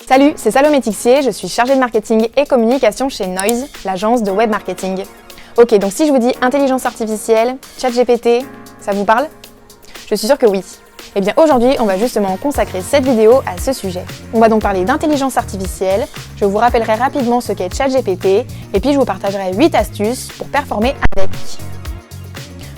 Salut, c'est Salomé Tixier, je suis chargée de marketing et communication chez Noise, l'agence de web marketing. Ok, donc si je vous dis intelligence artificielle, ChatGPT, ça vous parle? Je suis sûre que oui. Eh bien aujourd'hui, on va justement consacrer cette vidéo à ce sujet. On va donc parler d'intelligence artificielle, je vous rappellerai rapidement ce qu'est ChatGPT, et puis je vous partagerai 8 astuces pour performer avec.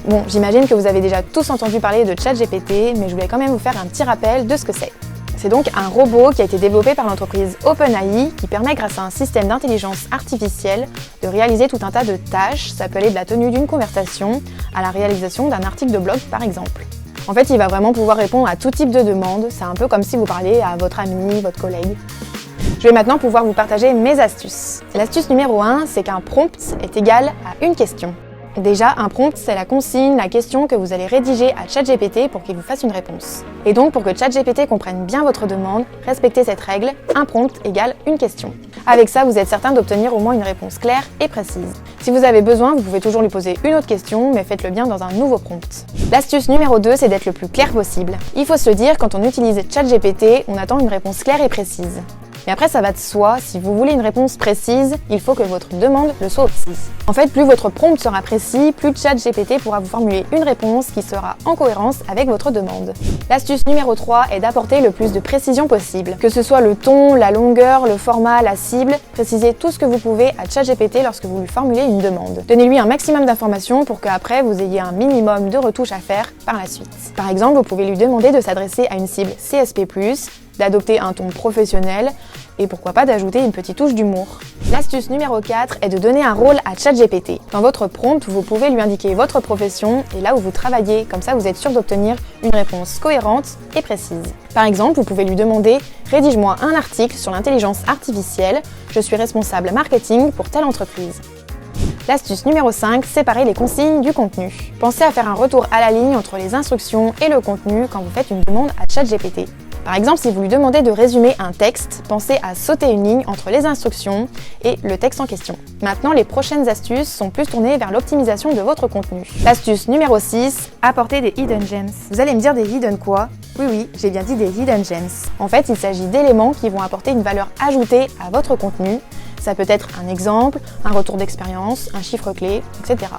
Bon, j'imagine que vous avez déjà tous entendu parler de ChatGPT, mais je voulais quand même vous faire un petit rappel de ce que c'est. C'est donc un robot qui a été développé par l'entreprise OpenAI qui permet, grâce à un système d'intelligence artificielle, de réaliser tout un tas de tâches. Ça peut aller de la tenue d'une conversation à la réalisation d'un article de blog par exemple. En fait, il va vraiment pouvoir répondre à tout type de demande. C'est un peu comme si vous parliez à votre ami, votre collègue. Je vais maintenant pouvoir vous partager mes astuces. L'astuce numéro 1, c'est qu'un prompt est égal à une question. Déjà, un prompt, c'est la consigne, la question que vous allez rédiger à ChatGPT pour qu'il vous fasse une réponse. Et donc, pour que ChatGPT comprenne bien votre demande, respectez cette règle, un prompt égale une question. Avec ça, vous êtes certain d'obtenir au moins une réponse claire et précise. Si vous avez besoin, vous pouvez toujours lui poser une autre question, mais faites-le bien dans un nouveau prompt. L'astuce numéro 2, c'est d'être le plus clair possible. Il faut se le dire, quand on utilise ChatGPT, on attend une réponse claire et précise. Mais après, ça va de soi, si vous voulez une réponse précise, il faut que votre demande le soit aussi. En fait, plus votre prompt sera précis, plus ChatGPT pourra vous formuler une réponse qui sera en cohérence avec votre demande. L'astuce numéro 3 est d'apporter le plus de précision possible. Que ce soit le ton, la longueur, le format, la cible, précisez tout ce que vous pouvez à ChatGPT lorsque vous lui formulez une demande. Donnez-lui un maximum d'informations pour qu'après vous ayez un minimum de retouches à faire par la suite. Par exemple, vous pouvez lui demander de s'adresser à une cible CSP+, d'adopter un ton professionnel et pourquoi pas d'ajouter une petite touche d'humour. L'astuce numéro 4 est de donner un rôle à ChatGPT. Dans votre prompt, vous pouvez lui indiquer votre profession et là où vous travaillez, comme ça vous êtes sûr d'obtenir une réponse cohérente et précise. Par exemple, vous pouvez lui demander « Rédige-moi un article sur l'intelligence artificielle, je suis responsable marketing pour telle entreprise ». L'astuce numéro 5, séparer les consignes du contenu. Pensez à faire un retour à la ligne entre les instructions et le contenu quand vous faites une demande à ChatGPT. Par exemple, si vous lui demandez de résumer un texte, pensez à sauter une ligne entre les instructions et le texte en question. Maintenant, les prochaines astuces sont plus tournées vers l'optimisation de votre contenu. L'astuce numéro 6, apporter des hidden gems. Vous allez me dire des hidden quoi? Oui, j'ai bien dit des hidden gems. En fait, il s'agit d'éléments qui vont apporter une valeur ajoutée à votre contenu. Ça peut être un exemple, un retour d'expérience, un chiffre clé, etc.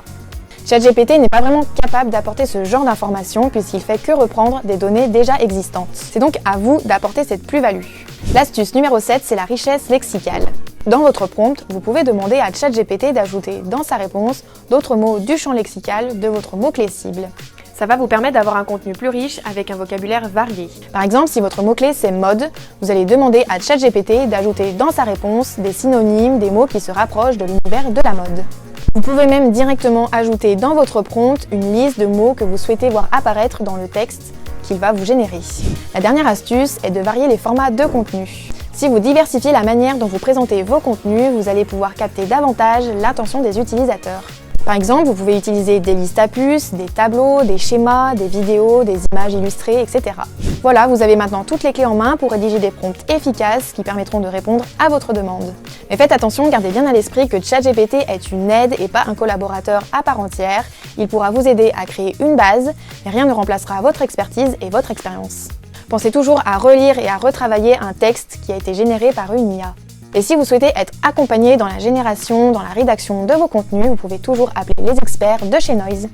ChatGPT n'est pas vraiment capable d'apporter ce genre d'informations puisqu'il fait que reprendre des données déjà existantes. C'est donc à vous d'apporter cette plus-value. L'astuce numéro 7, c'est la richesse lexicale. Dans votre prompt, vous pouvez demander à ChatGPT d'ajouter dans sa réponse d'autres mots du champ lexical de votre mot-clé cible. Ça va vous permettre d'avoir un contenu plus riche avec un vocabulaire varié. Par exemple, si votre mot-clé c'est mode, vous allez demander à ChatGPT d'ajouter dans sa réponse des synonymes, des mots qui se rapprochent de l'univers de la mode. Vous pouvez même directement ajouter dans votre prompt une liste de mots que vous souhaitez voir apparaître dans le texte qu'il va vous générer. La dernière astuce est de varier les formats de contenu. Si vous diversifiez la manière dont vous présentez vos contenus, vous allez pouvoir capter davantage l'attention des utilisateurs. Par exemple, vous pouvez utiliser des listes à puces, des tableaux, des schémas, des vidéos, des images illustrées, etc. Voilà, vous avez maintenant toutes les clés en main pour rédiger des prompts efficaces qui permettront de répondre à votre demande. Mais faites attention, gardez bien à l'esprit que ChatGPT est une aide et pas un collaborateur à part entière. Il pourra vous aider à créer une base, mais rien ne remplacera votre expertise et votre expérience. Pensez toujours à relire et à retravailler un texte qui a été généré par une IA. Et si vous souhaitez être accompagné dans la génération, dans la rédaction de vos contenus, vous pouvez toujours appeler les experts de chez Noise.